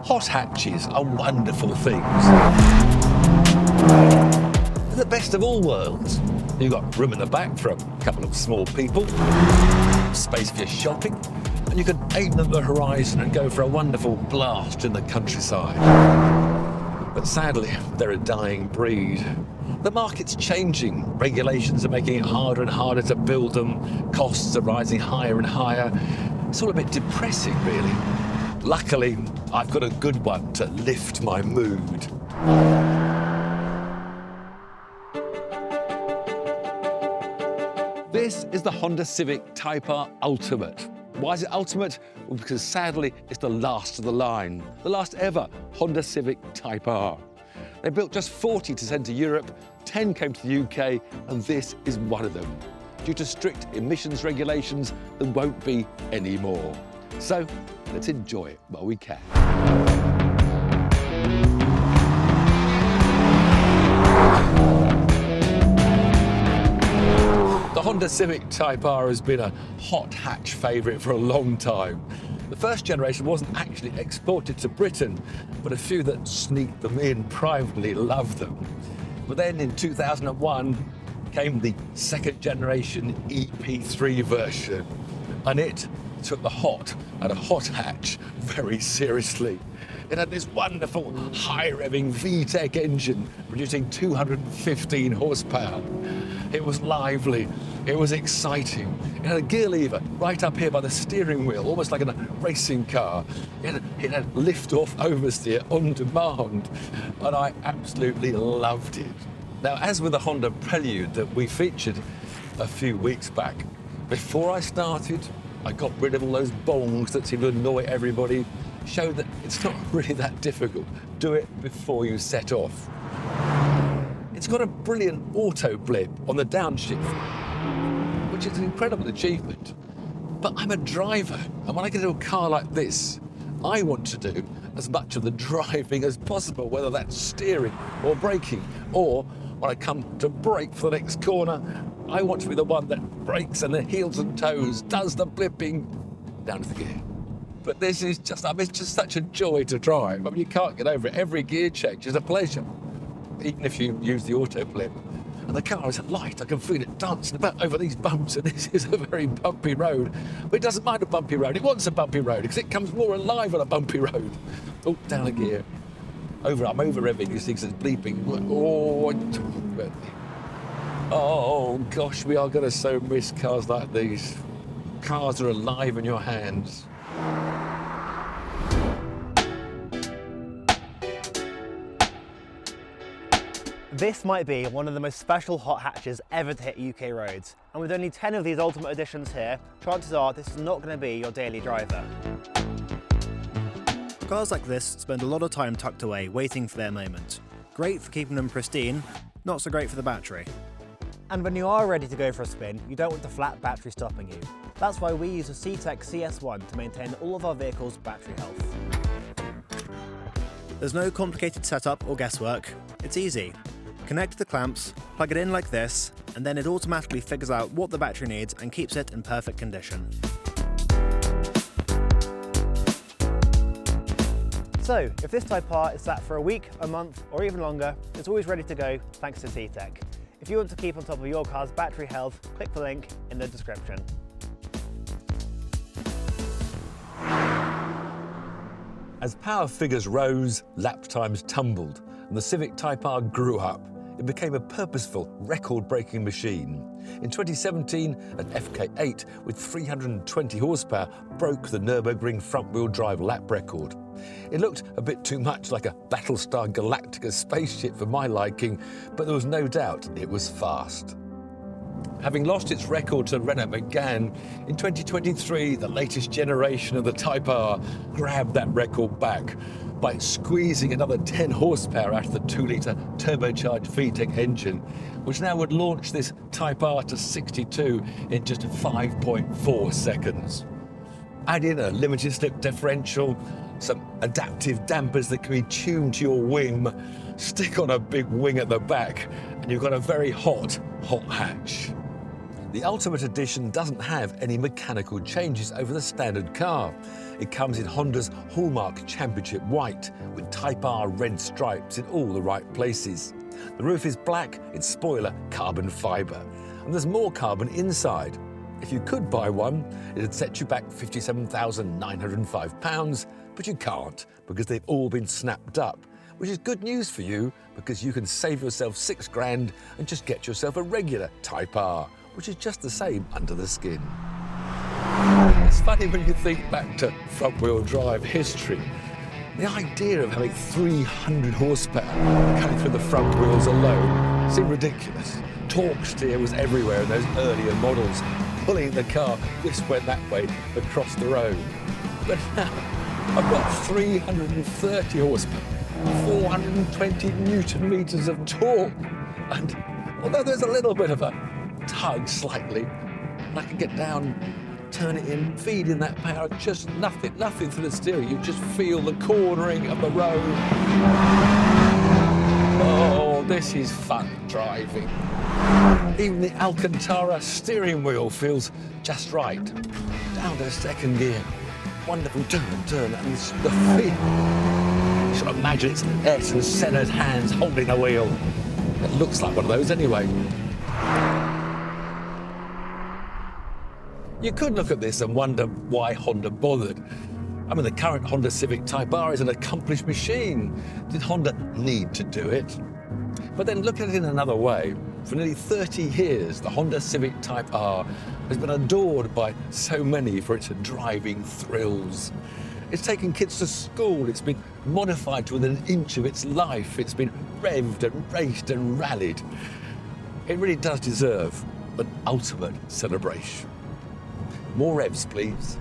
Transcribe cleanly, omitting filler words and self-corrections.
Hot hatches are wonderful things. They're the best of all worlds. You've got room in the back for a couple of small people, space for your shopping, and you can aim them at the horizon and go for a wonderful blast in the countryside. But sadly, they're a dying breed. The market's changing. Regulations are making it harder and harder to build them. Costs are rising higher and higher. It's all a bit depressing, really. Luckily, I've got a good one to lift my mood. This is the Honda Civic Type R Ultimate. Why is it Ultimate? Well, because sadly, it's the last of the line. The last ever Honda Civic Type R. They built just 40 to send to Europe, 10 came to the UK, and this is one of them. Due to strict emissions regulations, there won't be any more. So let's enjoy it while we can. The Honda Civic Type R has been a hot hatch favourite for a long time. The first generation wasn't actually exported to Britain, but a few that sneaked them in privately loved them. But then in 2001 came the second generation EP3 version, and it took the hot and a hot hatch very seriously. It had this wonderful high-revving VTEC engine producing 215 horsepower. It was lively, it was exciting. It had a gear lever right up here by the steering wheel, almost like in a racing car. It had lift-off oversteer on demand, and I absolutely loved it. Now, as with the Honda Prelude that we featured a few weeks back, before I started, I got rid of all those bongs that seemed to annoy everybody, showed that it's not really that difficult. Do it before you set off. It's got a brilliant auto blip on the downshift, which is an incredible achievement. But I'm a driver, and when I get into a car like this, I want to do as much of the driving as possible, whether that's steering or braking, or when I come to brake for the next corner, I want to be the one that brakes and the heels and toes, does the blipping, down to the gear. But this is just, it's just such a joy to drive. I mean, you can't get over it. Every gear change is a pleasure, even if you use the auto blip. And the car is light, I can feel it dancing about over these bumps, and this is a very bumpy road. But it doesn't mind a bumpy road, it wants a bumpy road, because it comes more alive on a bumpy road. Oh, down a gear. I'm over revving, these things are bleeping. Oh gosh, we are going to so miss cars like these. Cars are alive in your hands. This might be one of the most special hot hatches ever to hit UK roads. And with only 10 of these Ultimate Editions here, chances are this is not going to be your daily driver. Cars like this spend a lot of time tucked away, waiting for their moment. Great for keeping them pristine, not so great for the battery. And when you are ready to go for a spin, you don't want the flat battery stopping you. That's why we use a CTEC CS1 to maintain all of our vehicles' battery health. There's no complicated setup or guesswork, it's easy. Connect the clamps, plug it in like this, and then it automatically figures out what the battery needs and keeps it in perfect condition. So, if this Type R is sat for a week, a month, or even longer, it's always ready to go thanks to CTEC. If you want to keep on top of your car's battery health, click the link in the description. As power figures rose, lap times tumbled, and the Civic Type R grew up. It became a purposeful, record-breaking machine. In 2017, an FK8 with 320 horsepower broke the Nürburgring front-wheel drive lap record. It looked a bit too much like a Battlestar Galactica spaceship for my liking, but there was no doubt it was fast. Having lost its record to Renault Megane, in 2023, the latest generation of the Type R grabbed that record back by squeezing another 10 horsepower out of the 2-litre turbocharged VTEC engine, which now would launch this Type R to 62 in just 5.4 seconds. Add in a limited slip differential, some adaptive dampers that can be tuned to your whim, stick on a big wing at the back, and you've got a very hot hatch. The Ultimate Edition doesn't have any mechanical changes over the standard car. It comes in Honda's hallmark championship white with Type R red stripes in all the right places. The roof is black, its spoiler carbon fibre, and there's more carbon inside. If you could buy one, it'd set you back £57,905, but you can't because they've all been snapped up, which is good news for you because you can save yourself £6,000 and just get yourself a regular Type R, which is just the same under the skin. It's funny when you think back to front-wheel drive history. The idea of having 300 horsepower coming through the front wheels alone seemed ridiculous. Torque steer was everywhere in those earlier models, pulling the car this went that way across the road. But now I've got 330 horsepower, 420 newton meters of torque, and although there's a little bit of a tug slightly, and I can get down, turn it in, feed in that power, just nothing through the steering. You just feel the cornering of the road. Oh, this is fun driving. Even the Alcantara steering wheel feels just right. Down to second gear. Wonderful turn, and the feel. You should imagine it's Ayrton Senna's hands holding the wheel. It looks like one of those anyway. You could look at this and wonder why Honda bothered. I mean, the current Honda Civic Type R is an accomplished machine. Did Honda need to do it? But then look at it in another way. For nearly 30 years, the Honda Civic Type R has been adored by so many for its driving thrills. It's taken kids to school, it's been modified to within an inch of its life, it's been revved and raced and rallied. It really does deserve an ultimate celebration. More revs, please.